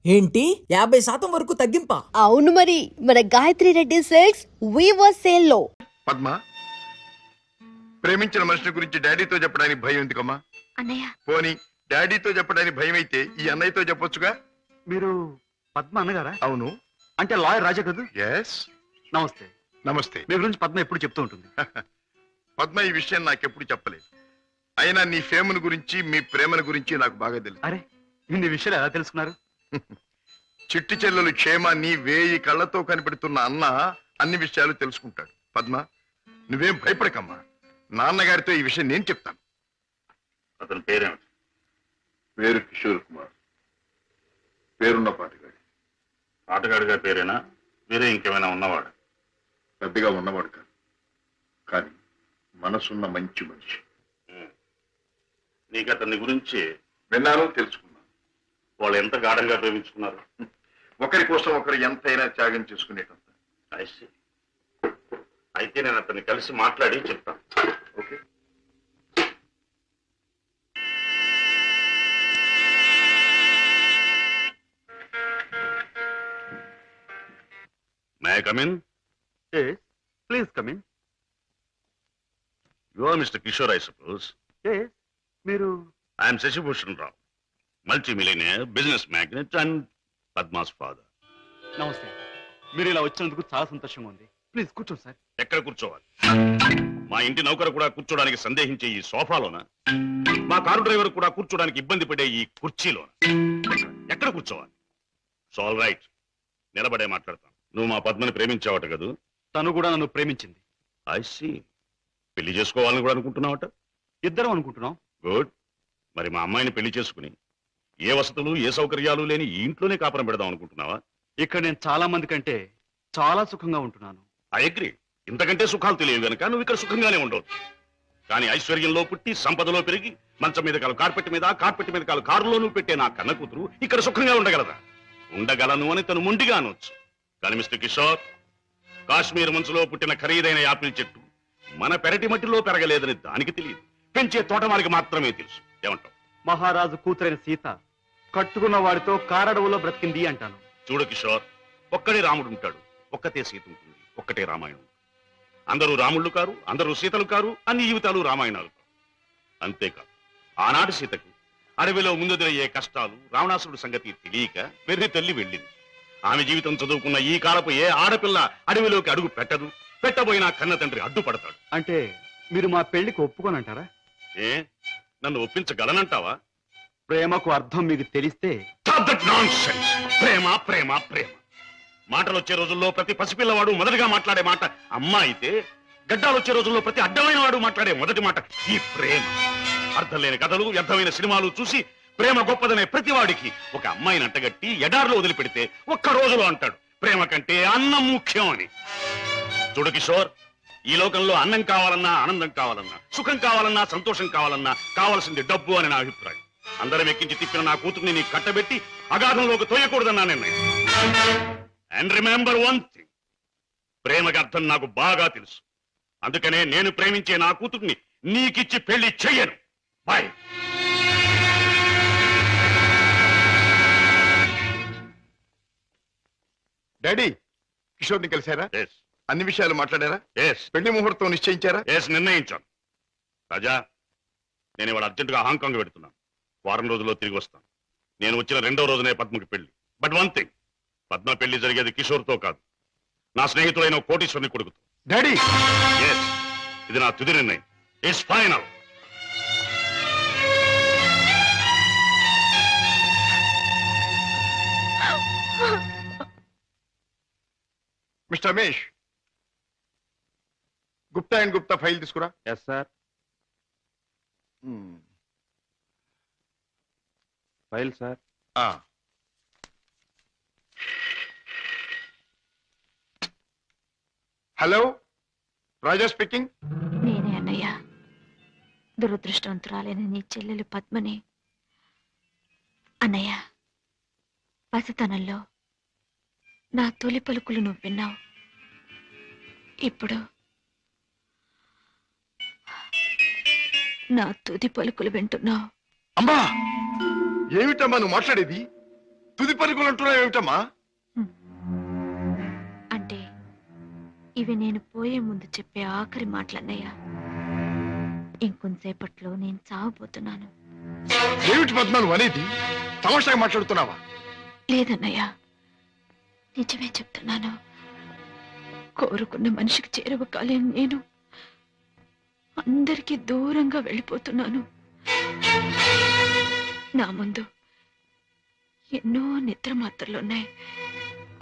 ఏంటి 50% వరకు తగ్గింపా? అవును మరి, మన Gayatri Reddy silks weaver sale లో. పద్మ, ప్రేమించిన మనిషి గురించి డాడీతో చెప్పడానికి భయం ఎందుకమ్మా? అన్నయ్య, పోనీ డాడీతో చెప్పడానికి భయం అయితే ఈ అన్నయ్యతో చెప్పొచ్చుగా. మీరు పద్మ అన్నగారా? అవును. అంటే లాయర్ రాజా కదా? ఎస్. నమస్తే. నమస్తే. మీ గురించి పద్మ ఎప్పుడు చెప్తూ ఉంటుంది. పద్మ ఈ విషయం నాకెప్పుడు చెప్పలేదు. అయినా నీ ఫేమును గురించి మీ ప్రేమను గురించి నాకు బాగా తెలుసు. అరే, ఇన్ని విషయాలు ఎలా తెలుసుకున్నారు? చిట్టి చెల్లెలు క్షేమాన్ని 1000 కళ్ళతో కనిపెడుతున్న అన్న అన్ని విషయాలు తెలుసుకుంటాడు. పద్మ, నువ్వేం భయపడకమ్మా. నాన్నగారితో ఈ విషయం నేను చెప్తాను. అతని పేరేమిటి? పేరు కిషోర్ కుమార్. పేరున్న పాటగాడి. ఆటగాడిగా పేరేనా? వేరే ఇంకేమైనా ఉన్నవాడు? పెద్దగా ఉన్నవాడు కాదు, కానీ మనసున్న మంచి మనిషి. నీకు అతని గురించి విన్నాను, తెలుసుకున్నాను. వాళ్ళు ఎంత గాఢంగా ప్రేమించుకున్నారు? ఒకరి కోసం ఒకరు ఎంతైనా త్యాగం చేసుకునేటంత. I see. అయితే నేను అతన్ని కలిసి మాట్లాడి చెప్తాను. Okay. May I come in? Please come in. You are mister Kishore, I suppose. మీరు I'm Shashibhushan Rao, multi millionaire, business magnate and Padma's father. నమస్తే. మీరు ఇలా వచ్చినందుకు చాలా సంతోషంగా ఉంది. ప్లీజ్ కూర్చోండి సార్. ఎక్కడ కూర్చోవాలి? మా ఇంటి నౌకరు కూడా కూర్చోడానికి సందేహించే ఈ సోఫాలోనా? మా కారు డ్రైవర్ కూడా కూర్చోడానికి ఇబ్బంది పడే ఈ కుర్చీలోనా? ఎక్కడ కూర్చోవాలి? ఆల్ రైట్, నిలబడే మాట్లాడతాను. నువ్వు మా పద్మని ప్రేమించావట కదూ? తను కూడా నన్ను ప్రేమించింది. I see. పెళ్లి చేసుకోవాలని కూడా అనుకుంటున్నావట? ఇద్దరం అనుకుంటున్నాం. గుడ్. మరి మా అమ్మాయిని పెళ్లి చేసుకుని ఏ వసతులు ఏ సౌకర్యాలు లేని ఈ ఇంట్లోనే కాపురం పెడదాం అనుకుంటున్నావా? ఇక్కడ నేను చాలా మంది కంటే చాలా సుఖంగా ఉంటున్నాను. I agree. ఇంతకంటే సుఖాలు తెలియవు గనక నువ్వు ఇక్కడ సుఖంగానే ఉండవు. కానీ ఐశ్వర్యంలో పుట్టి సంపదలో పెరిగి మంచం మీద కాలు కార్పెట్ మీద, కార్పెట్ మీద కాలు కారులోనూ పెట్టే నా కన్న కూతురు ఇక్కడ సుఖంగా ఉండగలదా? ఉండగలను అని తను ముండిగా అనొచ్చు. కానీ మిస్టర్ కిషోర్, కాశ్మీర్ మంచులో పుట్టిన ఖరీదైన యాపిల్ చెట్టు మన పెరటి మట్టిలో పెరగలేదని దానికి తెలియదు. పెంచే తోటమాలికి మాత్రమే తెలుసు. ఏమంటావు? మహారాజు కూతురైన సీత కట్టుకున్న వాడితో కారడవులో బ్రతికింది అంటాను. చూడు కిషోర్, ఒక్కడే రాముడు ఉంటాడు, ఒక్కతే సీత ఉంటుంది, ఒక్కటే రామాయణం. అందరూ రాముళ్ళు కారు, అందరూ సీతలు కారు, అన్ని జీవితాలు రామాయణాలు కారు. అంతేకాదు, ఆనాటి సీతకు అడవిలో ముందెదురయ్యే కష్టాలు, రావణాసురుడు సంగతి తెలియక వెర్రి తల్లి వెళ్ళింది. ఆమె జీవితం చదువుకున్న ఈ కాలపు ఏ ఆడపిల్ల అడవిలోకి అడుగు పెట్టదు. పెట్టబోయినా కన్న తండ్రి అడ్డుపడతాడు. అంటే మీరు మా పెళ్లికి ఒప్పుకోనంటారా? ఏ, నన్ను ఒప్పించగలనంటావా? ప్రేమకు అర్థం మీకు తెలిస్తే. Stop that nonsense. ప్రేమ ప్రేమ ప్రేమ మాటలు వచ్చే రోజుల్లో ప్రతి పసిపిల్లవాడు మొదటిగా మాట్లాడే మాట అమ్మ అయితే, గడ్డాలు వచ్చే రోజుల్లో ప్రతి అడ్డమైన వాడు మాట్లాడే మొదటి మాట ఈ ప్రేమ. అర్థం లేని కథలు, వ్యర్థమైన సినిమాలు చూసి ప్రేమ గొప్పదనే ప్రతి వాడికి ఒక అమ్మాయిని అంటగట్టి ఎడార్లో వదిలిపెడితే ఒక్క రోజులో అంటాడు ప్రేమ కంటే అన్నం ముఖ్యం అని. చూడు కిషోర్, ఈ లోకంలో అన్నం కావాలన్నా, ఆనందం కావాలన్నా, సుఖం కావాలన్నా, సంతోషం కావాలన్నా కావాల్సింది డబ్బు అని నా అభిప్రాయం. అందరం ఎక్కించి తిప్పిన నా కూతుర్ని నీ కట్టబెట్టి అగాధంలోకి తోయకూడదన్నా నిర్ణయం. అండ్ రిమెంబర్ వన్ థింగ్, ప్రేమకి అర్థం నాకు బాగా తెలుసు. అందుకనే నేను ప్రేమించే నా కూతుర్ని నీకిచ్చి పెళ్లి చెయ్యను. బాయ్. డాడీ, కిషోర్ని కలిశారా? ఎస్ అన్ని విషయాలు మాట్లాడారా? ఎస్ పెళ్లి ముహూర్తం నిశ్చయించారా? ఎస్, నిర్ణయించాను. రాజా, నేను ఇవాళ అర్జెంటుగా హాంకాంగ్ పెడుతున్నాను. వారం రోజుల్లో తిరిగి వస్తాను. నేను వచ్చిన 2వ రోజునే పద్మకి పెళ్లి. బట్ వన్ థింగ్, పద్మ పెళ్లి జరిగేది కిషోర్తో కాదు, నా స్నేహితుడైన కోటీశ్వరుని కొడుకుతో. డాడీ, ఎస్, ఇది నా తుది నిర్ణయం. It's final. Mister Ramesh, Gupta and Gupta file తీసుకురా. Yes sir. File sir. Hello, Raja speaking. నేనే అన్నయ్య. దురదృష్టవంతురాలైన నీ చెల్లెలు పద్మని. అన్నయ్య, పసితనంలో నా తొలి పలుకులు నువ్వు విన్నావు. ఇప్పుడు నా తుది పలుకులు వింటున్నావు. అమ్మా, ఏమిటమ్మా నువ్వు మాట్లాడేది? తుది పలుకులు అంటున్నావు ఏమిటమ్మా? అంటే ఇవి నేను పోయే ముందు చెప్పే ఆఖరి మాటలన్నయ్య. ఇంకొంతసేపట్లో నేను చావబోతున్నాను. ఏమిటి పద్మ నువ్వు అనేది? తమాషాగా మాట్లాడుతున్నావా? లేదన్నయ్య, నిజమే చెప్తున్నాను. కోరుకున్న మనిషికి చేరువ కాలేను నేను అందరికీ దూరంగా వెళ్ళిపోతున్నాను. నా ముందు ఎన్నో నిద్ర మాత్రలున్నాయి.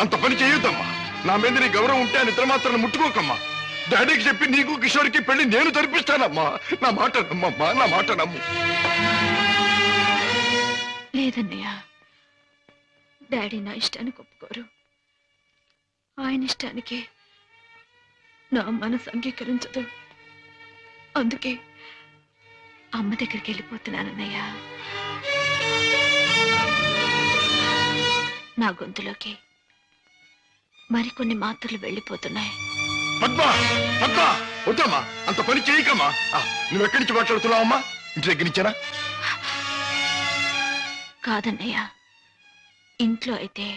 అంత పని చేయొద్దమ్మా. నా మీద నీ గౌరవం ఉంటే ఆ నిద్ర మాత్రం ముట్టుకోకమ్మా. డాడీకి చెప్పి నీకు కిషోర్కి పెళ్లి నేను జరిపిస్తానమ్మా. నా మాట నమ్మమ్మా, నా మాట నమ్ము. లేదన్నయ్య, డాడీ నా ఇష్టానికి ఒప్పుకోరు. ఆయన ఇష్టానికి నా మనసు అంగీకరించదు. అందుకే అమ్మ దగ్గరికి వెళ్ళిపోతున్నానన్నయ్య. నా గొంతులోకి మరికొన్ని మాత్రలు వెళ్ళిపోతున్నాయి. పద్మ పద్మ వద్దమ్మా, అంత పని చేయకమ్మా. నువ్వెక్కడి నుంచి మాట్లాడుతున్నావమ్మా? ఇంటి దగ్గర నుంచేనా? కాదన్నయ్య, ఇంట్లో అయితే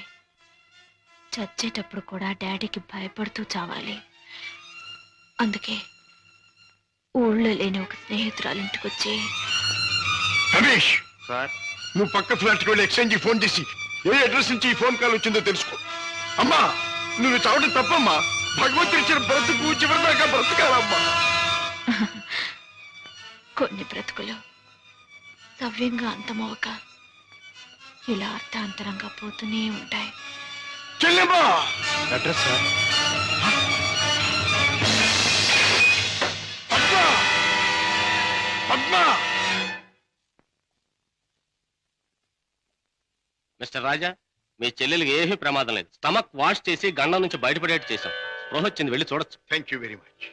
చచ్చేటప్పుడు కూడా డాడీకి భయపడుతూ చావాలి. అందుకే ఊళ్ళో లేని ఒక స్నేహితురాలు ఇంటికొచ్చి, రమేష్, సార్, నువ్వు పక్క ఫ్లాట్కి వెళ్ళి ఎక్స్చేంజ్ ఫోన్ చేసి ఏ అడ్రస్ నుంచి ఈ ఫోన్ కాల్ వచ్చిందో తెలుసుకో. అమ్మా, నువ్వు చావడం తప్పమ్మా. భగవంతుడు ఇచ్చిన బ్రతుకు చివరిదాకా బ్రతకాలమ్మా. కొన్ని బ్రతుకులు సవ్యంగా అంతమవక ఇలా అర్థాంతరంగా పోతూనే ఉంటాయి. చెల్లెమ్మా, address sir. Padma Padma. Mister Raja, మీ చెల్లెలికి ఏమీ ప్రమాదం లేదు. స్టమక్ వాష్ చేసి గండం నుంచి బయటపడేట్టు చేశాం. స్పృహ వచ్చింది, వెళ్ళి చూడొచ్చు. Thank you very much.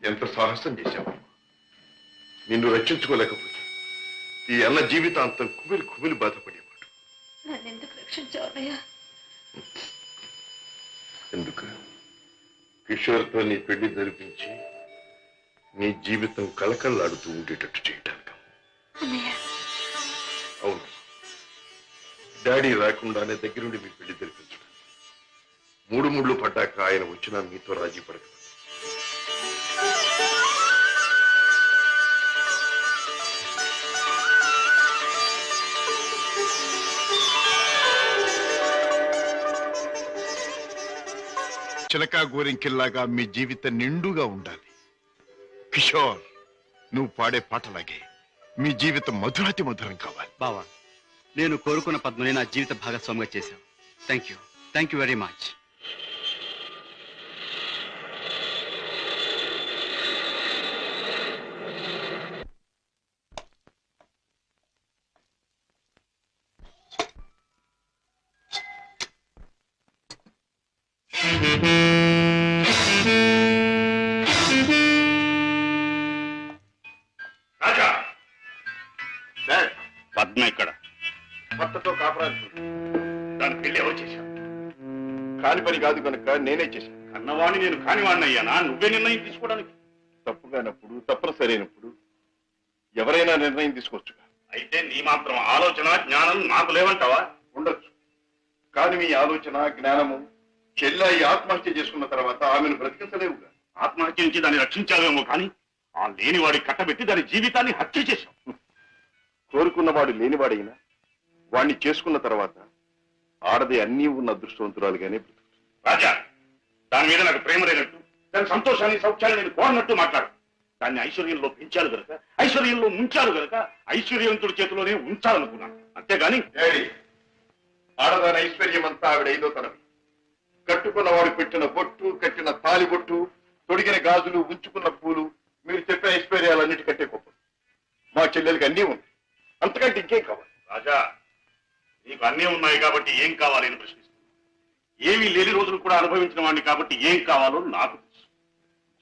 ఎంత సాహసం చేశావు. నిన్ను రక్షించుకోలేకపోతే ఈ అన్న జీవితాంతం కుమిలి కుమిలి బాధపడేవాడు. నన్నెందుకు రక్షించావయ్యా? ఎందుకు? కిషోర్తో నీ పెళ్లి జరిపించి నీ జీవితం కలకల్లాడుతూ ఉండేటట్టు చేయటానికి. అన్నయ్య, అవును, డాడీ రాకుండానే దగ్గరుండి మీ పెళ్లి జరిపించడం. మూడు ముళ్ళు పడ్డాక ఆయన వచ్చినా మీతో రాజీ పడక. చిలకా గోరింకిల్లాగా మీ జీవితం నిండుగా ఉండాలి. కిషోర్, నువ్వు పాడే పాటలాగే మీ జీవితం మధురాతి మధురం కావాలి. బావా, నేను కోరుకున్న పద్మని నా జీవిత భాగస్వామిగా చేశావు. Thank you very much. Raja, dad, Padma ఇక్కడ. భర్తతో కాపురాలు దాని పెళ్లి ఎవరు చేశావు? కాని పని కాదు కనుక నేనే చేశాను. కన్నవాణ్ణి నేను కానివాణ్ణి అయ్యానా? నువ్వే నిర్ణయం తీసుకోవడానికి. తప్పుగానప్పుడు, తప్పనిసరైనప్పుడు ఎవరైనా నిర్ణయం తీసుకోవచ్చు. అయితే నీ మాత్రం ఆలోచన జ్ఞానం నాకు లేవంటావా? ఉండొచ్చు, కానీ మీ ఆలోచన జ్ఞానము చెల్లాయి ఆత్మహత్య చేసుకున్న తర్వాత ఆమెను బ్రతికించలేవుగా. ఆత్మహత్య నుంచి దాన్ని రక్షించావేమో కానీ ఆ లేనివాడి కట్టబెట్టి దాని జీవితాన్ని హత్య చేశావు. కోరుకున్నవాడు లేనివాడైనా వాణ్ణి చేసుకున్న తర్వాత ఆడది అన్నీ ఉన్న అదృష్టవంతురాలుగానే బ్రతుకుతుంది. రాజా, దాని మీద నాకు ప్రేమ లేనట్టు, దాని సంతోషాన్ని సౌఖ్యాన్ని నేను కోరనట్టు మాట్లాడు. దాన్ని ఐశ్వర్యంలో పెంచాలి గనక, ఐశ్వర్యంలో ముంచాలి గనక ఐశ్వర్యవంతుడి చేతిలోనే ఉంచాలనుకున్నాను. అంతేగాని డాడీ, ఆడదాని ఐశ్వర్యం అంతా ఆవిడ ఐదో తనవి. కట్టుకున్నవాడు పెట్టిన బొట్టు, కట్టిన తాలి బొట్టు, తొడిగిన గాజులు, ఉంచుకున్న పూలు, మీరు చెప్పే ఐశ్వర్యాలన్నిటికంటే గొప్ప. మా చెల్లెలకి అన్నీ ఉంది, అంతకంటే ఇంకేం కావాలి? రాజా, నీకు అన్నీ ఉన్నాయి కాబట్టి ఏం కావాలి అని ప్రశ్నిస్తున్నాను. ఏమీ లేని రోజులు కూడా అనుభవించిన వాడిని కాబట్టి ఏం కావాలో నాకు తెలుసు.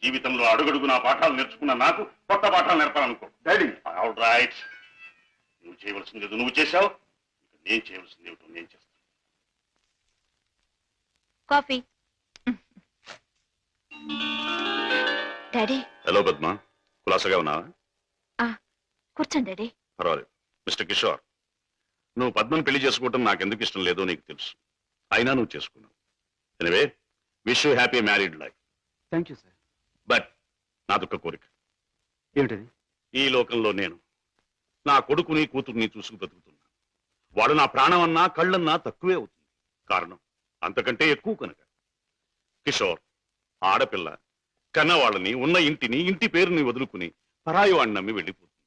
జీవితంలో అడుగడుగునా పాఠాలు నేర్చుకున్న నాకు కొత్త పాఠాలు నేర్పాలనుకో. డాడీ, ఆల్ రైట్, నువ్వు చేయవలసింది ఏదో నువ్వు చేశావు, నేను చేయవలసింది ఏమిటో నేను చేస్తాను. కాఫీ. డాడీ, హలో పద్మ, కులాసగా ఉన్నావా? కూర్చోండి డాడీ. పర్వాలేదు. మిస్టర్ కిషోర్, నువ్వు పద్మను పెళ్లి చేసుకోవటం నాకెందుకు ఇష్టం లేదో నీకు తెలుసు. అయినా నువ్వు చేసుకున్నావు. Anyway, wish you happy married life. Thank you sir. But నాదొక్క కోరిక. ఏమిటది? ఈ లోకంలో నేను నా కొడుకుని కూతుర్ని చూసుకు బ్రతుకుతున్నా. వాడు నా ప్రాణం అన్నా కళ్ళన్నా తక్కువే అవుతుంది. కారణం అంతకంటే ఎక్కువ కనుక. కిషోర్ ఆడపిల్ల కన్నవాళ్ళని, ఉన్న ఇంటిని, ఇంటి పేరుని వదులుకుని పరాయి వాడిని నమ్మి వెళ్ళిపోతుంది.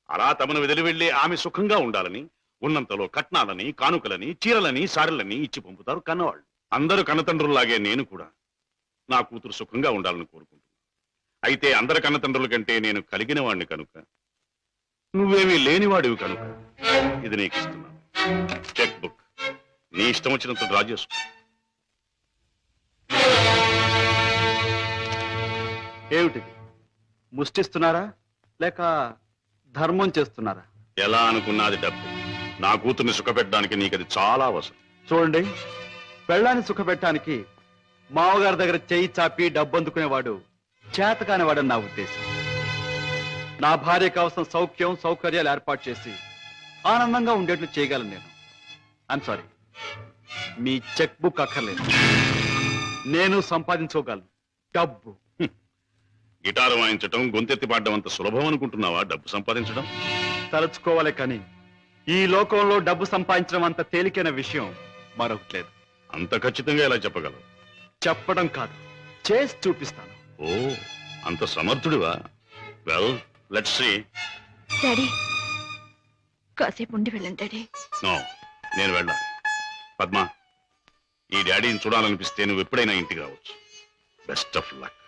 అలా తమను వదిలి వెళ్ళి ఆమె సుఖంగా ఉండాలని ఉన్నంతలో కట్నాలని, కానుకలని, చీరలని, సారెలని ఇచ్చి పంపుతారు కన్నవాళ్ళు. అందరూ కన్నతండ్రుల్లాగే నేను కూడా నా కూతురు సుఖంగా ఉండాలని కోరుకుంటున్నాను. అయితే అందరి కన్నతండ్రుల కంటే నేను కలిగిన వాడిని కనుక, నువ్వేమీ లేనివాడివి కనుక ఇది నీకు ఇస్తున్నాను. చెక్ బుక్ నీ ఇష్టం వచ్చినంత డ్రా చేసుకో. ఏమిటిది? ముష్టిస్తున్నారా లేక ధర్మం చేస్తున్నారా? ఎలా అనుకున్నది డబ్బు. నా కూతుర్ని సుఖపెట్టడానికి నీకు అది చాలా అవసరం. చూడండి, పెళ్ళాన్ని సుఖపెట్టడానికి మామగారి దగ్గర చేయి చాపి డబ్బు అందుకునేవాడు చేతకానివాడని నా ఉద్దేశం. నా భార్య కావలసిన సౌఖ్యం సౌకర్యాలు ఏర్పాటు చేసి ఆనందంగా ఉండేట్లు చేయగలను నేను. I'm sorry, me cheque book అక్కర్లేదు. నేను సంపాదించుకోగలను డబ్బు. గిటారు వాయించడం, గొంతెత్తి పాడడం అంత సులభం అనుకుంటున్నావా డబ్బు సంపాదించడం? తలుచుకోవాలి కానీ ఈ లోకంలో డబ్బు సంపాదించడం అంత తేలికైన విషయం మరొకటి లేదు. అంత ఖచ్చితంగా ఎలా చెప్పగలవు? చెప్పడం కాదు, చేసి చూపిస్తాను. ఓ, అంత సమర్థుడివా? Well, let's see. డాడీ, కాసేపు ఉండి వెళ్ళండి డాడీ. నో, నేను వెళ్ళాలి. పద్మ, ఈ డాడీని చూడాలనిపిస్తే నువ్వు ఎప్పుడైనా ఇంటికి రావచ్చు. Best of luck.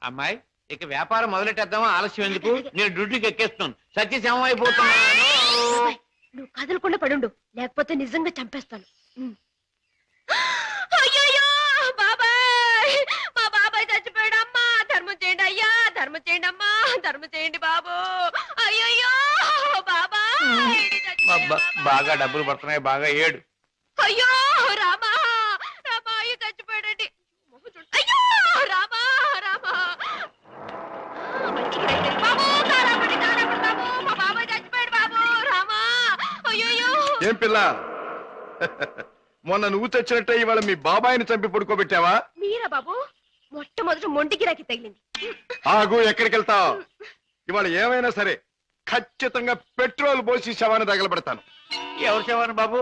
అమ్మాయి, ఇక వ్యాపారం మొదలెట్టేద్దామా? ఆలస్యం ఎందుకు? నేను డ్యూటీకి ఎక్కేస్తున్నాను. సత్యశమం అయిపోతున్నాను. నువ్వు కదలకుండా పడుండు, లేకపోతే నిజంగా చంపేస్తాను. అయ్యయ్యో, బాబాయ్, మా బాబాయ్ చచ్చిపోయాడు. అమ్మా, ధర్మం చేయండి అయ్యా, ధర్మం చేయండి అమ్మా, ధర్మం చేయండి బాబు. అయ్యయ్యో బాబాయ్ చచ్చిపోయాడు. బాగా డబ్బులు పడుతున్నాయి, బాగా ఏడు. అయ్యో రామా, రామా, అయ్యో చచ్చిపోయాడండి. అయ్యో రామా, రామా బాబు, కారాపడి బాబు, మా బాబాయ్ చచ్చిపోయాడు బాబు. రామా, అయ్యో. ఏం పిల్ల, మొన్న నువ్వు తెచ్చినట్టే ఇవాళ మీ బాబాయిని చంపి పడుకోబెట్టావా? మీరా బాబు? మొట్టమొదటి మొండి గిరాకి తగిలింది. ఆగు, ఎక్కడికి వెళ్తావు? ఇవాళ ఏమైనా సరే ఖచ్చితంగా పెట్రోల్ పోసి శవాన్ని తగలబెడతాను. ఎవరు శవాన్ని బాబు?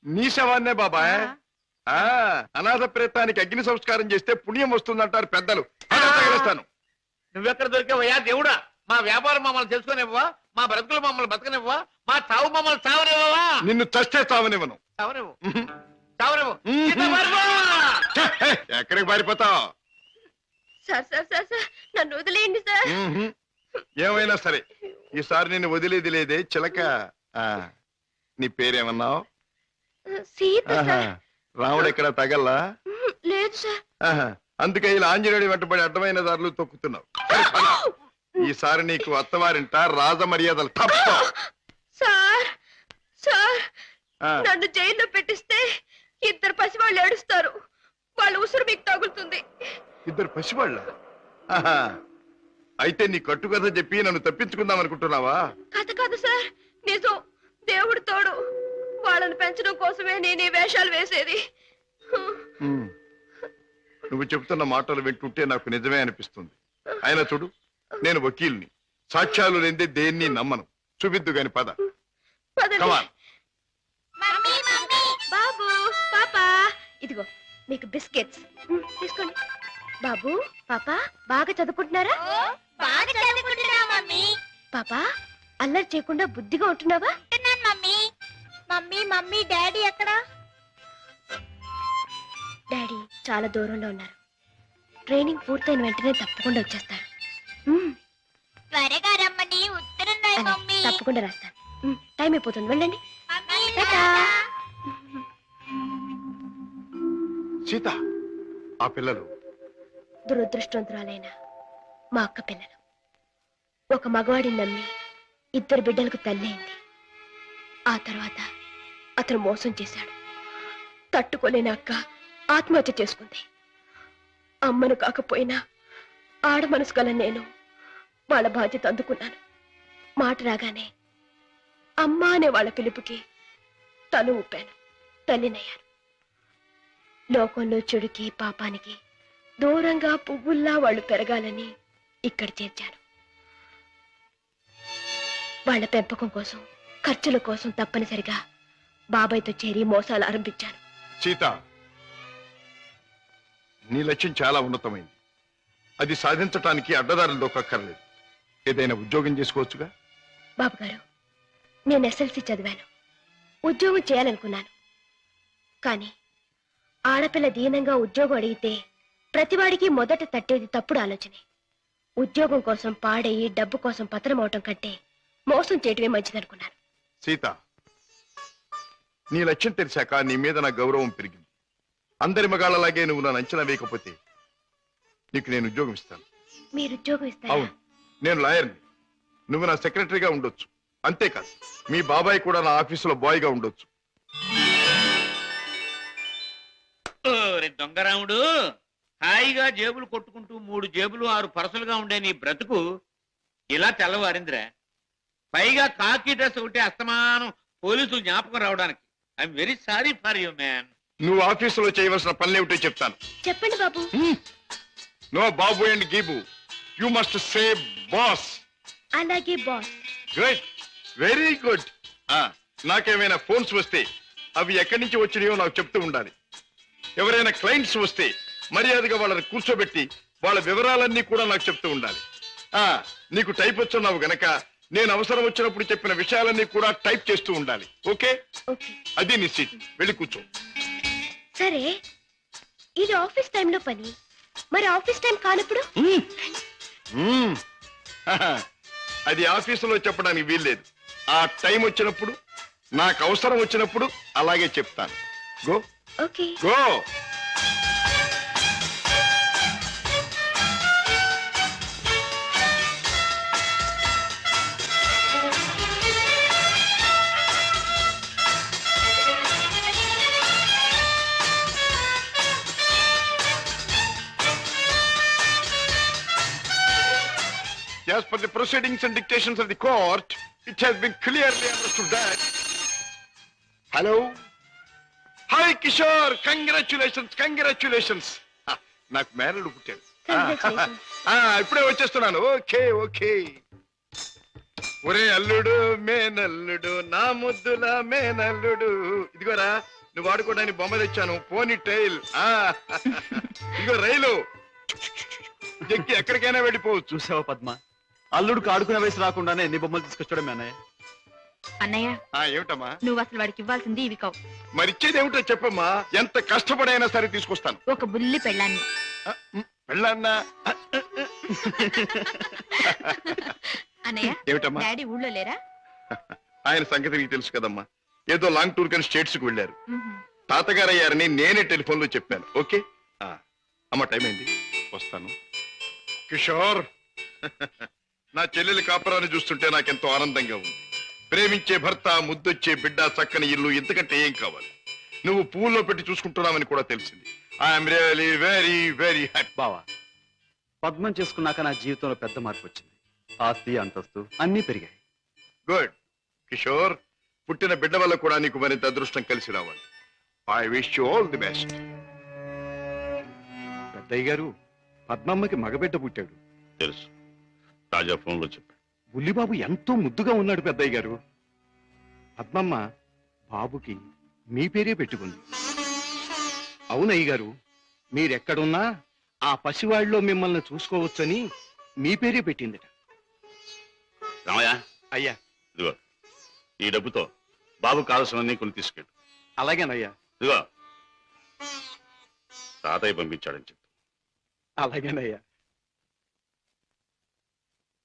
నీ శవాన్నే బాబాయ్. అనాథ ప్రేతానికి అగ్ని సంస్కారం చేస్తే పుణ్యం వస్తుందంటారు పెద్దలు. తగలేస్తాను. నువ్వెక్కడ దొరికావయ్యా దేవుడా? మా వ్యాపారం మమ్మల్ని తెలుసుకునివ్వవా? మా బ్రతుకులు మమ్మల్ని బతకనివ్వవా? మా చావు మమ్మల్ని చావనివ్వవా? నిన్ను చస్తే చావనివ్వను. చావనివ్వు, చావనివ్వు. ఎక్కడికి పారిపోతావు? సార్ సార్ సార్ సార్, నన్ను వదిలేయండి సార్. ఏమైనా సరే ఈసారి నేను వదిలేది లేదే చిలక. నీ పేరేమన్నావు? సీత సార్. రాముడు ఎక్కడ తగల్లా? లేదు సార్. అందుకే ఇలా ఆంజనేయుడి వెంటబడి అడ్డమైన దారులు తొక్కుతున్నావు. ఈసారి నీకు అత్తవారింట రాజ మర్యాదలు తప్ప. సార్ సార్, నన్ను జైల్లో పెట్టిస్తే ఇద్దరు పసివాళ్ళు ఏడుస్తారు. వాళ్ళ ఉసురు మీకు తగులుతుంది. ఇద్దరు పసివాళ్ళ? అయితే నీ కట్టుకథ చెప్పి నన్ను తప్పించుకుందాం అనుకుంటున్నావా? కథ కాదు సార్, నిజం. దేవుడు తోడు. వాళ్ళని పెంచడం కోసమే నేను ఈ వేషాలు వేసేది. నువ్వు చెబుతున్న మాటలు వింటుంటే నాకు నిజమే అనిపిస్తుంది. అయినా చూడు, నేను వకీల్ని. సాక్ష్యాలు లేదే దేన్ని నమ్మను. చూపిద్దు గాని పద. పదండి. బాబు, పాపా, ఇదిగో మీకు బిస్కెట్స్ తీసుకోండి. బాబు, పాపా, బాగా చదువుకుంటున్నారా? బాగా చదువుకుంటున్నా మమ్మీ. పాపా, అల్లరి చేయకుండా బుద్ధిగా ఉంటున్నావా? మమ్మీ మమ్మీ మమ్మీ డాడీ ఎక్కడా? డాడీ చాలా దూరంలో ఉన్నారు. ట్రైనింగ్ పూర్తయిన వెంటనే తప్పకుండా వచ్చేస్తారు. త్వరగా రమ్మని ఉత్తరం రాయి మమ్మీ. తప్పకుండా రాస్తాను. టైం అయిపోతుంది, వెళ్ళండి. మమ్మీ, టాటా. సీత, ఆ పిల్లలు దురదృష్టవంతురాలైన మా అక్క పిల్లలు. ఒక మగవాడిని నమ్మి ఇద్దరు బిడ్డలకు తల్లైంది. ఆ తర్వాత అతను మోసం చేశాడు. తట్టుకోలేని అక్క ఆత్మహత్య చేసుకుంది. అమ్మను కాకపోయినా ఆడ మనసు గల నేను వాళ్ళ బాధ్యత అందుకున్నాను. మాట రాగానే అమ్మా అనే వాళ్ళ పిలుపుకి తల ఊపాను, తల్లినయ్యాను. లోకంలో చెడుకి పాపానికి దూరంగా పువ్వుల్లా వాళ్ళు పెరగాలని ఇక్కడ చేర్చాను. వాళ్ళ పెంపకం కోసం, ఖర్చుల కోసం తప్పనిసరిగా బాబాయ్తో చేరి మోసాలు ఆరంభించాను. సీత, నీ లక్ష్యం చాలా ఉన్నతమైంది. అది సాధించటానికి అడ్డదారులు దొక్కక్కర్లేదు. ఏదైనా ఉద్యోగం చేసుకోవచ్చుగా. బాబుగారు, నేను ఎస్ఎల్సి చదివాను, ఉద్యోగం చేయాలనుకున్నాను. కానీ ఆడపిల్ల దీనంగా ఉద్యోగం అడిగితే ప్రతివాడికి మొదట తట్టేది తప్పుడు ఆలోచనే. ఉద్యోగం కోసం పాడయి డబ్బు కోసం పతనం అవటం కంటే మోసం చేయటమే మంచిదనుకున్నాను. సీత, నీ లక్ష్యం తెలిసాక నీ మీద నా గౌరవం పెరిగింది. అందరి మగాళ్ళలాగే నువ్వు నన్ను అంచనా వేయకపోతే నీకు నేను ఉద్యోగం ఇస్తాను. మీరు ఉద్యోగం ఇస్తారా? అవును, నేను లాయర్ని. నువ్వు నా సెక్రటరీగా ఉండొచ్చు. అంతేకాదు, మీ బాబాయ్ కూడా నా ఆఫీసులో బాయ్గా ఉండొచ్చు. దొంగరాముడు, హాయిగా జేబులు కొట్టుకుంటూ 3 జేబులు 6 పరసలుగా ఉండే నీ బ్రతుకు ఇలా తెల్లవారిందిరా. పైగా కాకి డ్రెస్ ఒకటి అస్తమానం పోలీసులు జ్ఞాపకం రావడానికి. I'm very sorry for you man. నువ్వు ఆఫీసులో చేయవలసిన పనులేమిటో చెప్తాను. చెప్పండి బాబు. నో బాబు అండ్ గీబు, యు మస్ట్ సే బాస్. అలాగే బాస్. Good, very good. నాకేమైనా ఫోన్స్ వస్తే అవి ఎక్కడి నుంచి వచ్చినాయో నాకు చెప్తూ ఉండాలి. ఎవరైనా క్లయింట్స్ వస్తే మర్యాదగా వాళ్ళని కూర్చోబెట్టి వాళ్ళ వివరాలన్నీ కూడా నాకు చెప్తూ ఉండాలి. నీకు టైప్ వచ్చున్నావు గనక నేను అవసరం వచ్చినప్పుడు చెప్పిన విషయాలన్నీ కూడా టైప్ చేస్తూ ఉండాలి. ఓకే? ఓకే. అది నీ సీట్, వెళ్ళి కూర్చో. సరే, ఇది ఆఫీస్ టైంలో పని, మరి ఆఫీస్ టైం కానప్పుడు? అది ఆఫీసులో చెప్పడానికి వీల్లేదు. ఆ టైం వచ్చినప్పుడు, నాకు అవసరం వచ్చినప్పుడు అలాగే చెప్తాను. Go. Okay. Go. As per the proceedings and dictations of the court, it has been clearly understood that... Hello? Hi, Kishore! Congratulations, congratulations! నాకు మేనల్లుడు పుట్టాడు. ఇప్పుడే వచ్చేస్తున్నాను. Okay okay. ఒరే అల్లుడు, మేనల్లుడు, నా ముద్దుల మేనల్లుడు. ఇదిగోరా, నువ్వు వాడుకోవడానికి బొమ్మ తెచ్చాను. పోనీ టైల్. ఇదిగో రైలు ఎక్కి ఎక్కడికైనా వెళ్ళిపోవచ్చు. చూసావా పద్మ, అల్లుడికి ఆడుకునే వయసు రాకుండానే ఎన్ని బొమ్మలు తీసుకొచ్చాడు అన్నయ్య. అన్నయ్య, ఏమిటమ్మా నువ్వు అసలు వాడికి ఇవ్వాల్సింది ఇవి కావు. మరిచ్చేది ఏమిటో చెప్పమ్మా. ఎంత కష్టపడైనా సరే తీసుకొస్తాను. ఒక బుల్లి పెళ్ళాన్ని. వెళ్ళన్నా అన్నయ్య, ఏమిటమ్మా? డాడీ ఊళ్ళో లేరా? ఆయన సంగతి నీకు తెలుసు కదమ్మా. ఏదో లాంగ్ టూర్ కానీ స్టేట్స్ కు వెళ్ళారు. తాతగారు అయ్యారని నేనే టెలిఫోన్ లో చెప్పాను. ఓకే అమ్మ, టైం అయింది, వస్తాను. కిషోర్, నా చెల్లెలి కాపురాన్ని చూస్తుంటే నాకెంతో ఆనందంగా ఉంది. ప్రేమించే భర్త, ముద్దొచ్చే బిడ్డ, చక్కని ఇల్లు, ఇంతకంటే ఏం కావాలి? నువ్వు పువ్వుల్లో పెట్టి చూసుకుంటున్నావని కూడా తెలిసింది. I'm really very very happy. బావా, పద్మం చేసుకున్నాక నా జీవితంలో పెద్ద మార్పు వచ్చింది. ఆస్తి, అంతస్తు అన్నీ పెరిగాయి. గుడ్ కిషోర్, పుట్టిన బిడ్డ వల్ల కూడా నీకు మరింత అదృష్టం కలిసి రావాలి. I wish you all the best. పెద్దయ్య గారు, పద్మమ్మకి మగబిడ్డ పుట్టాడు. తెలుసు, తాజా ఫోన్ లో చెప్పాడు. బుల్లిబాబు ఎంతో ముద్దుగా ఉన్నాడు పెద్దయ్య గారు. పద్మమ్మ బాబుకి మీ పేరే పెట్టుకుంది. అవునయ్య గారు, మీరెక్కడున్నా ఆ పసివాళ్ళలో మిమ్మల్ని చూసుకోవచ్చని మీ పేరే పెట్టిందిట. రామయ్య, అయ్యా. ఇదిగో ఈ డబ్బుతో బాబు కావాల్సినవన్నీ కొన్ని తీసుకెళ్ళు. అలాగేనయ్యా. ఇదిగో తాతయ్య పంపించాడని చెప్పు. అలాగేనయ్యా.